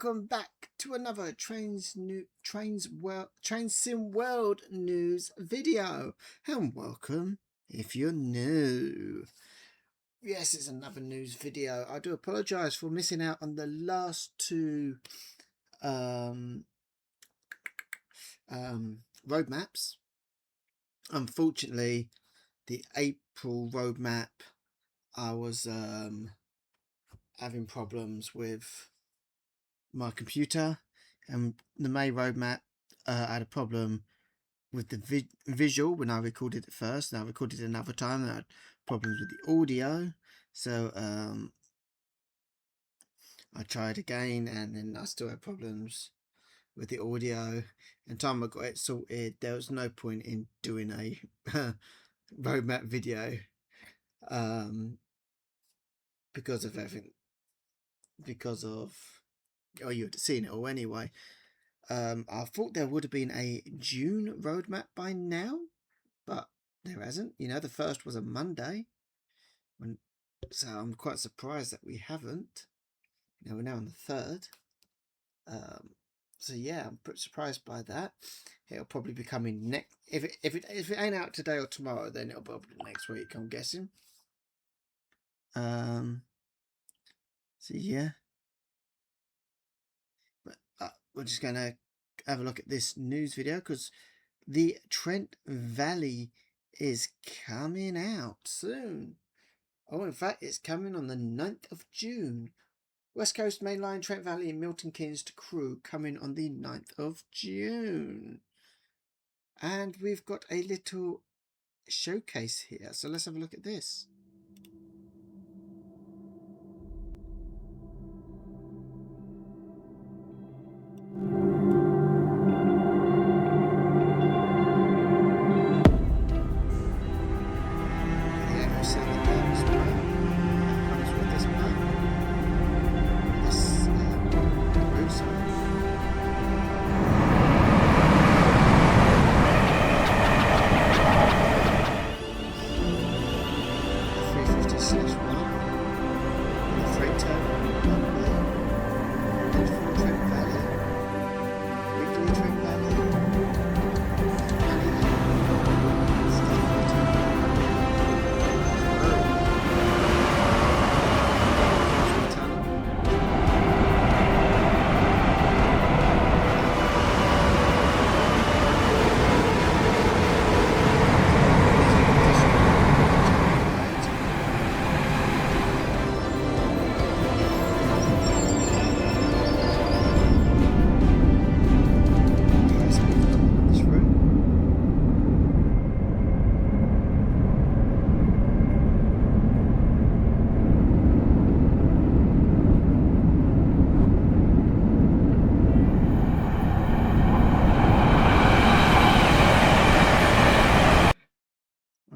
welcome back to another Train Sim World news video, and welcome if you're new. Yes, it's another news video. I do apologise for missing out on the last two roadmaps. Unfortunately, the April roadmap, I was having problems with my computer, and the May roadmap I had a problem with the visual when I recorded it first, and I recorded it another time and I had problems with the audio, so I tried again and then I still had problems with the audio. And time I got it sorted, there was no point in doing a roadmap video because of everything, because of, oh, you would have seen it all anyway. I thought there would have been a June roadmap by now, but there hasn't. You know, the first was a Monday, so I'm quite surprised that we haven't. You know, we're now on the 3rd. So yeah, I'm pretty surprised by that. It'll probably be coming next. If it ain't out today or tomorrow, then it'll probably be next week, I'm guessing. So yeah, but we're just gonna have a look at this news video because the Trent Valley is coming out soon. Oh, in fact, it's coming on the 9th of June. West Coast Main Line, Trent Valley and Milton Keynes to Crewe coming on the 9th of June. And we've got a little showcase here. So let's have a look at this.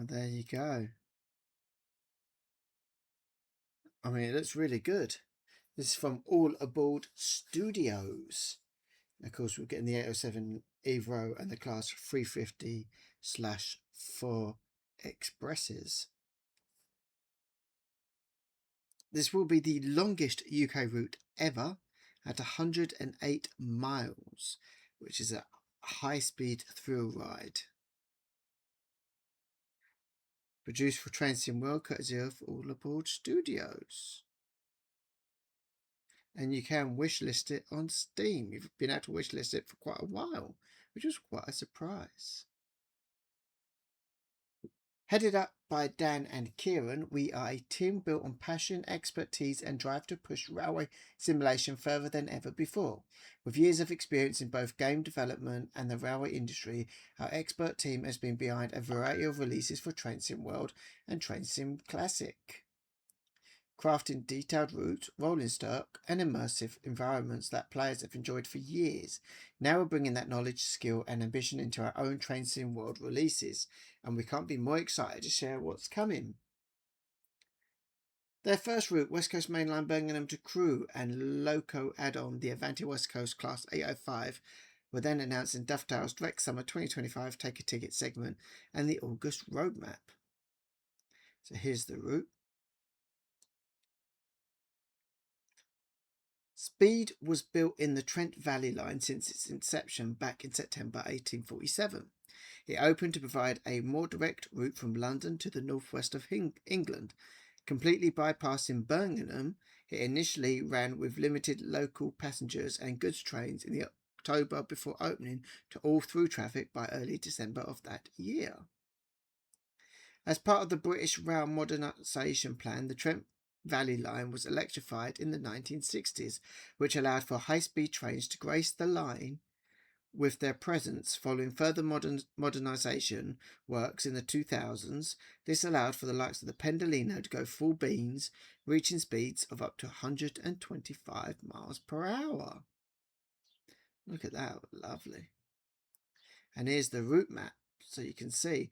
There you go. I mean, it looks really good. This is from All Aboard Studios. And of course, we're getting the 807 Evo and the Class 350/4 Expresses. This will be the longest UK route ever at 108 miles, which is a high-speed thrill ride. Produced for Train Sim World, courtesy of All Aboard Studios. And you can wishlist it on Steam. You've been able to wishlist it for quite a while, which was quite a surprise. Headed up by Dan and Kieran, we are a team built on passion, expertise and drive to push railway simulation further than ever before. With years of experience in both game development and the railway industry, our expert team has been behind a variety of releases for Train Sim World and Train Sim Classic, crafting detailed routes, rolling stock and immersive environments that players have enjoyed for years. Now we're bringing that knowledge, skill and ambition into our own Train Sim World releases, and we can't be more excited to share what's coming. Their first route, West Coast Main Line Birmingham to Crewe and Loco add-on, the Avanti West Coast Class 805, were then announced in Dovetail's Direct Summer 2025 Take a Ticket segment and the August roadmap. So here's the route. Speed was built in the Trent Valley Line since its inception back in September 1847. It opened to provide a more direct route from London to the northwest of England. Completely bypassing Birmingham, it initially ran with limited local passengers and goods trains in the October before opening to all through traffic by early December of that year. As part of the British Rail Modernisation Plan, the Trent Valley Line was electrified in the 1960s, which allowed for high-speed trains to grace the line with their presence. Following further modernisation works in the 2000s, this allowed for the likes of the Pendolino to go full beans, reaching speeds of up to 125 miles per hour. Look at that, lovely. And here's the route map, so you can see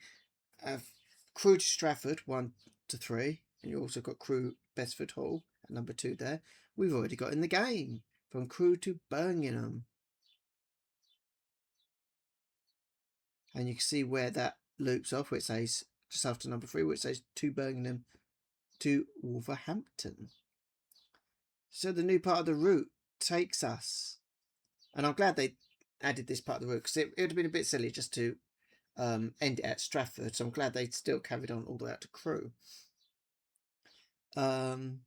Crewe to Stratford 1 to 3, and you also got Crewe Besford Hall at number 2 there. We've already got in the game from Crewe to Birmingham. And you can see where that loops off, where it says just after number 3, where it says to Birmingham to Wolverhampton. So the new part of the route takes us, and I'm glad they added this part of the route, because it would have been a bit silly just to end it at Stratford. So I'm glad they still carried on all the way out to Crewe. Who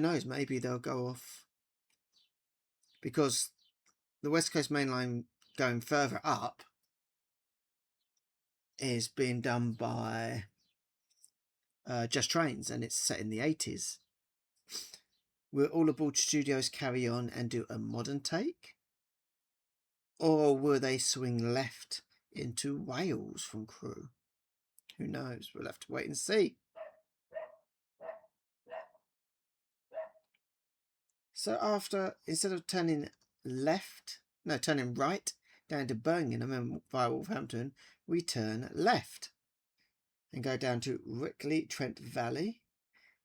knows? Maybe they'll go off, because the West Coast Main Line going further up is being done by Just Trains, and it's set in the 80s. Will All Aboard Studios carry on and do a modern take? Or will they swing left into Wales from Crewe? Who knows? We'll have to wait and see. So instead of turning right down to Birmingham and via Wolverhampton, we turn left and go down to Rickley Trent Valley,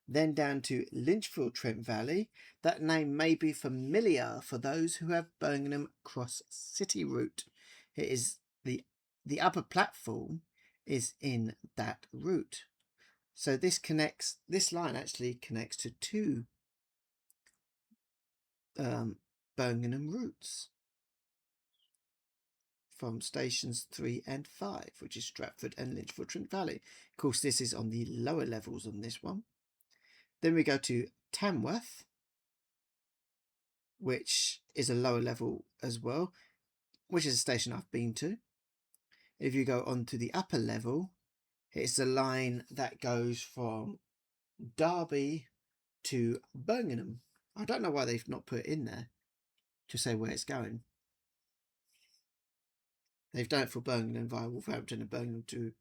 then down to Lynchfield Trent Valley. That name may be familiar for those who have Birmingham Cross City route. It is the upper platform is in that route. So this line actually connects to two Birmingham routes from stations 3 and 5, which is Stratford and Lynchfield Trent Valley. Of course, this is on the lower levels on this one. Then we go to Tamworth, which is a lower level as well, which is a station I've been to. If you go on to the upper level, it's a line that goes from Derby to Birmingham. I don't know why they've not put it in there to say where it's going. They've done it for Birmingham via Wolverhampton and Birmingham to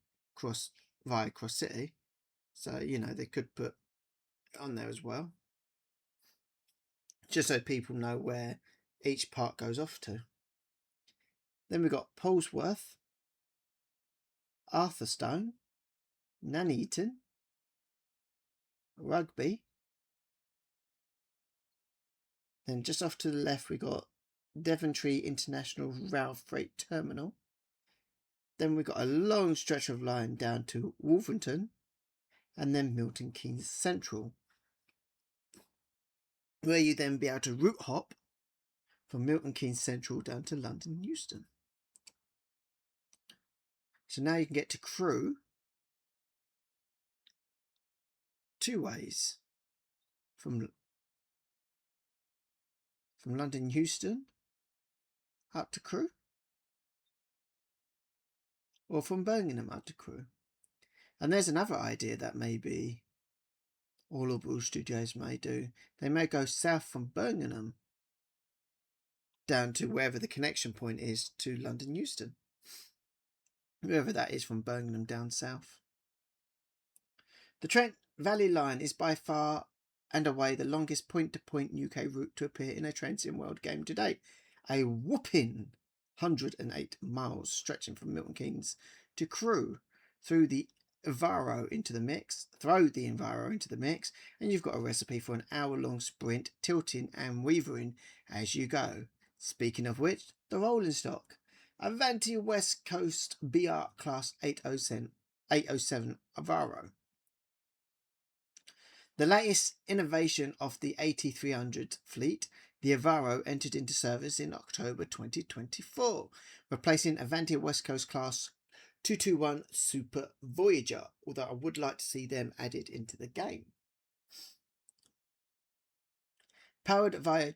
via Cross City. So, they could put it on there as well, just so people know where each part goes off to. Then we've got Polesworth, Arthurstone, Nuneaton, Rugby. Then just off to the left we got Devontree International Rail Freight Terminal. Then we've got a long stretch of line down to Wolverhampton, and then Milton Keynes Central, where you then be able to route hop from Milton Keynes Central down to London Euston. So now you can get to Crewe 2 ways, from London Euston up to Crewe, or from Birmingham up to Crewe. And there's another idea that maybe All Aboard Studios may do. They may go south from Birmingham down to wherever the connection point is to London Euston, wherever that is from Birmingham down south. The Trent Valley Line is by far and away the longest point-to-point UK route to appear in a Train Sim World game to date. A whopping 108 miles stretching from Milton Keynes to Crewe, through the Enviro into the mix, and you've got a recipe for an hour-long sprint, tilting and weavering as you go. Speaking of which, the rolling stock. Avanti West Coast BR Class 807 Enviro. The latest innovation of the AT300 fleet, the Avaro, entered into service in October 2024, replacing Avanti West Coast Class 221 Super Voyager, although I would like to see them added into the game. Powered via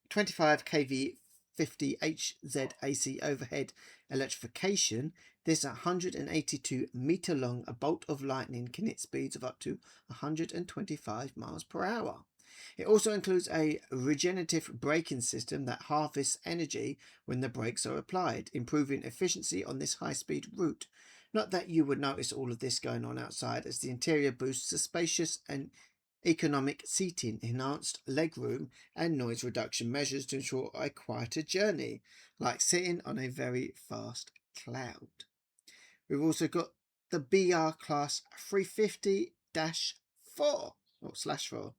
25 kV 50 HZAC overhead electrification, this 182 meter long bolt of lightning can hit speeds of up to 125 miles per hour. It also includes a regenerative braking system that harvests energy when the brakes are applied, improving efficiency on this high-speed route. Not that you would notice all of this going on outside, as the interior boasts a spacious and economic seating, enhanced legroom, and noise reduction measures to ensure a quieter journey, like sitting on a very fast cloud. We've also got the BR Class 350-4 or /4.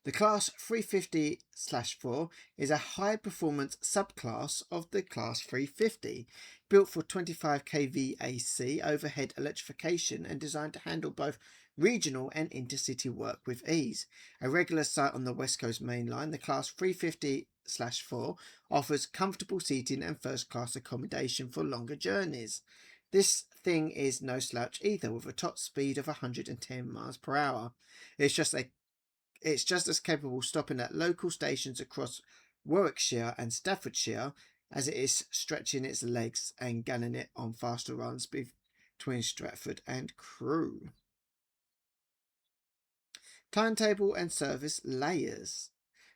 The Class 350/4 is a high-performance subclass of the Class 350, built for 25 kV AC overhead electrification and designed to handle both regional and intercity work with ease. A regular sight on the West Coast Main Line, the Class 350/4 offers comfortable seating and first-class accommodation for longer journeys. This thing is no slouch either, with a top speed of 110 miles per hour. It's just as capable stopping at local stations across Warwickshire and Staffordshire as it is stretching its legs and gunning it on faster runs between Stratford and Crewe. Timetable and service layers.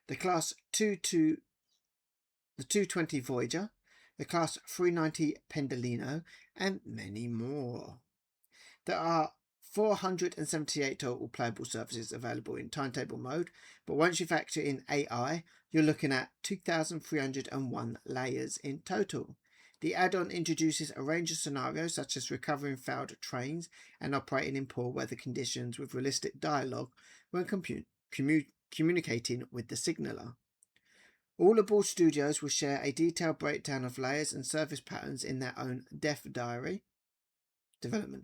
The Class 220 Voyager, the Class 390 Pendolino, and many more. There are 478 total playable surfaces available in timetable mode, but once you factor in AI, you're looking at 2,301 layers in total. The add-on introduces a range of scenarios such as recovering failed trains and operating in poor weather conditions with realistic dialogue when communicating with the signaller. All aboard studios will share a detailed breakdown of layers and service patterns in their own development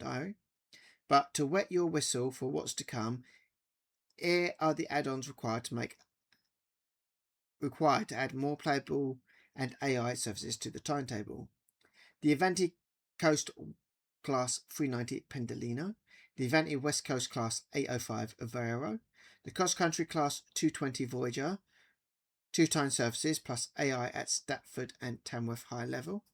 diary. But to wet your whistle for what's to come, here are the add-ons required to add more playable and AI services to the timetable. The Avanti Coast Class 390 Pendolino, the Avanti West Coast Class 805 Avaro, the Cross Country Class 220 Voyager, 2-time services plus AI at Stratford and Tamworth High Level,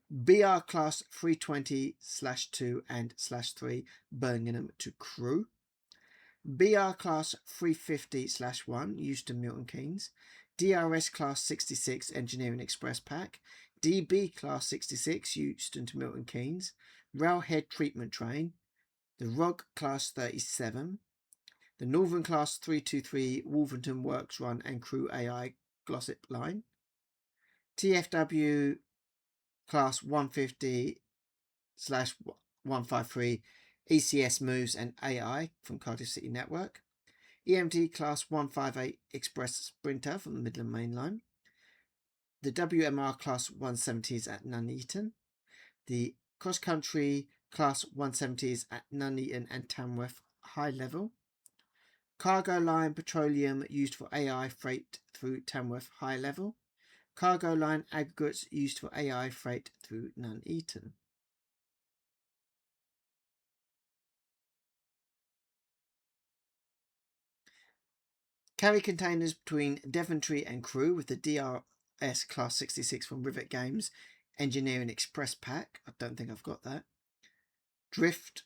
BR Class 320/2 and /3 Birmingham to Crewe, BR Class 350/1 Euston Milton Keynes, DRS Class 66 Engineering Express Pack, DB Class 66 Euston to Milton Keynes, Railhead Treatment Train, the ROG Class 37, the Northern Class 323 Wolverhampton Works Run and Crew AI Glossip Line, TFW Class 150/153 ECS Moves and AI from Cardiff City Network, EMT Class 158 Express Sprinter from the Midland Main Line, the WMR Class 170s at Nuneaton, the Cross Country Class 170s at Nuneaton and Tamworth High Level, Cargo Line Petroleum used for AI freight through Tamworth High Level, Cargo Line Aggregates used for AI freight through Nuneaton. Carry containers between Devontree and Crewe with the DRS Class 66 from Rivet Games Engineering Express Pack. I don't think I've got that. Drift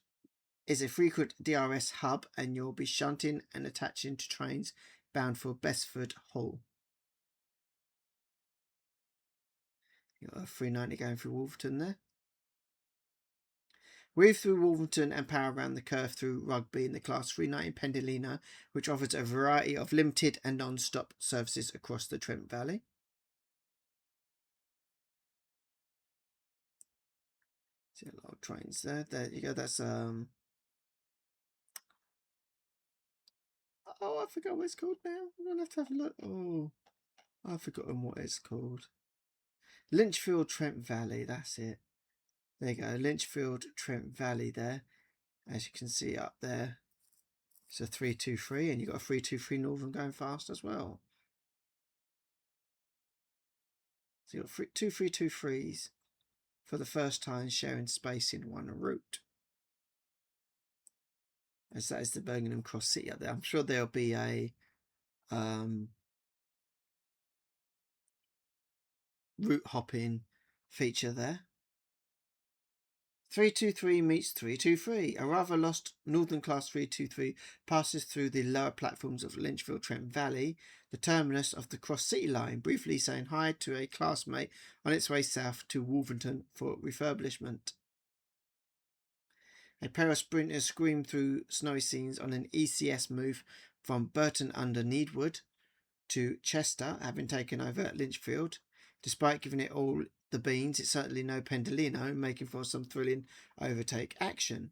is a frequent DRS hub and you'll be shunting and attaching to trains bound for Besford Hull. You've got a 390 going through Wolverhampton there. Weave through Wolverhampton and power around the curve through Rugby in the Class 390 Pendolino, which offers a variety of limited and non-stop services across the Trent Valley. See a lot of trains there. There you go. That's oh, I forgot what it's called now. I'm gonna have to have a look. Oh, I've forgotten what it's called. Lynchfield Trent Valley. That's it. There you go, Lynchfield, Trent Valley there. As you can see up there, it's a 323, and you've got a 323 Northern going fast as well. So you've got two 323s for the first time sharing space in one route. As that is the Birmingham Cross City up there. I'm sure there'll be a route hopping feature there. 323 meets 323. A rather lost Northern Class 323 passes through the lower platforms of Lynchfield Trent Valley, the terminus of the Cross City line, briefly saying hi to a classmate on its way south to Wolverhampton for refurbishment. A pair of sprinters scream through snowy scenes on an ECS move from Burton under Needwood to Chester, having taken over at Lynchfield. Despite giving it all the beans, it's certainly no Pendolino, making for some thrilling overtake action.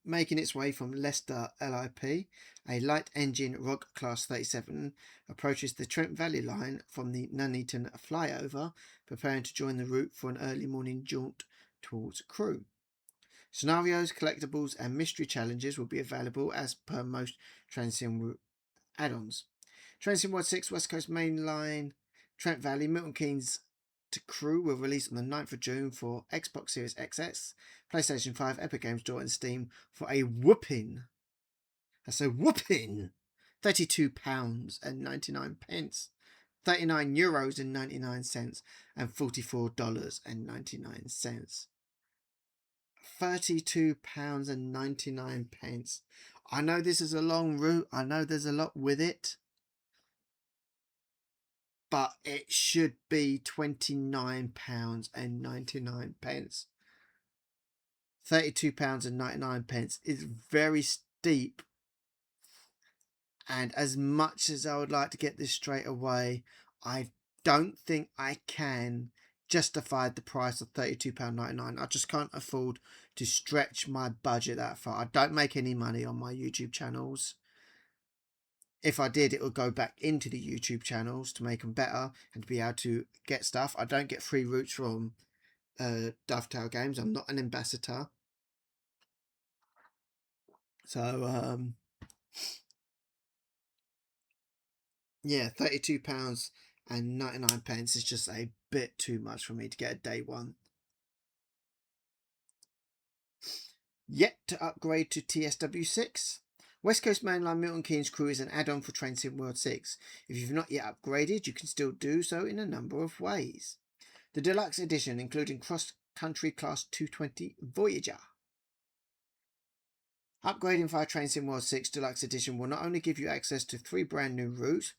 Making its way from Leicester LIP, a light engine ROG Class 37 approaches the Trent Valley line from the Nuneaton flyover, preparing to join the route for an early morning jaunt towards Crewe. Scenarios, collectibles, and mystery challenges will be available as per most Transient route add-ons. Transient World 6 West Coast Main Line Trent Valley Milton Keynes to Crewe will release on the 9th of June for Xbox Series XS, PlayStation 5, Epic Games Store and Steam for a whooping, that's a whooping, £32.99, €39.99 and $44.99. £32.99. I know this is a long route. I know there's a lot with it. But it should be £29.99. £32.99 is very steep. And as much as I would like to get this straight away, I don't think I can justify the price of £32.99. I just can't afford to stretch my budget that far. I don't make any money on my YouTube channels. If I did, it would go back into the YouTube channels to make them better and to be able to get stuff. I don't get free routes from Dovetail Games. I'm not an ambassador. So, yeah, £32.99 is just a bit too much for me to get a day one. Yet to upgrade to TSW 6. West Coast Mainline Milton Keynes Crew is an add-on for Transient World 6. If you've not yet upgraded, you can still do so in a number of ways. The Deluxe Edition, including Cross Country Class 220 Voyager. Upgrading via Transient World 6 Deluxe Edition will not only give you access to 3 brand new routes,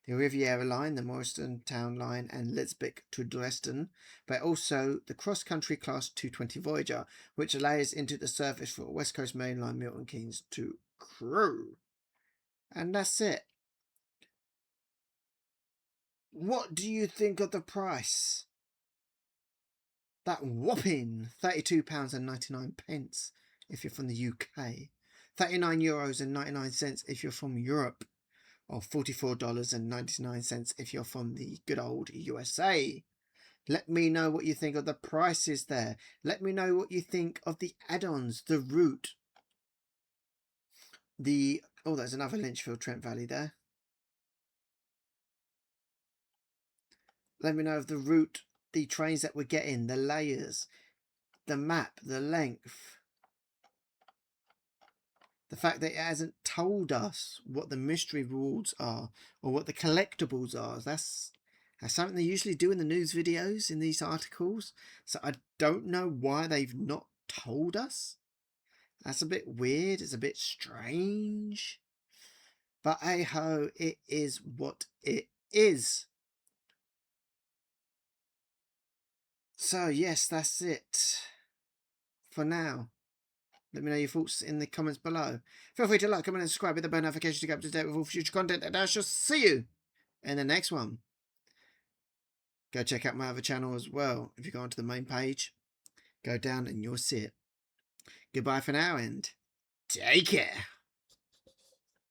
the Riviera Line, the Morriston Town Line and Lisbech to Dresden, but also the Cross Country Class 220 Voyager, which allows into the service for West Coast Mainline Milton Keynes to Crewe. And that's it. What do you think of the price? That whopping £32.99 if you're from the UK, €39.99 if you're from Europe, or $44.99 if you're from the good old USA. Let me know what you think of the prices there. Let me know what you think of the add-ons, the route. There's another Lynchfield Trent Valley there. Let me know of the route, the trains that we're getting, the layers, the map, the length. The fact that it hasn't told us what the mystery rewards are or what the collectibles are. That's something they usually do in the news videos, in these articles. So I don't know why they've not told us. That's a bit weird. It's a bit strange. But hey ho, it is what it is. So yes, that's it for now. Let me know your thoughts in the comments below. Feel free to like, comment and subscribe with the bell notification to get up to date with all future content, and I shall see you in the next one. Go check out my other channel as well. If you go onto the main page, go down and you'll see it. Goodbye for now and take care.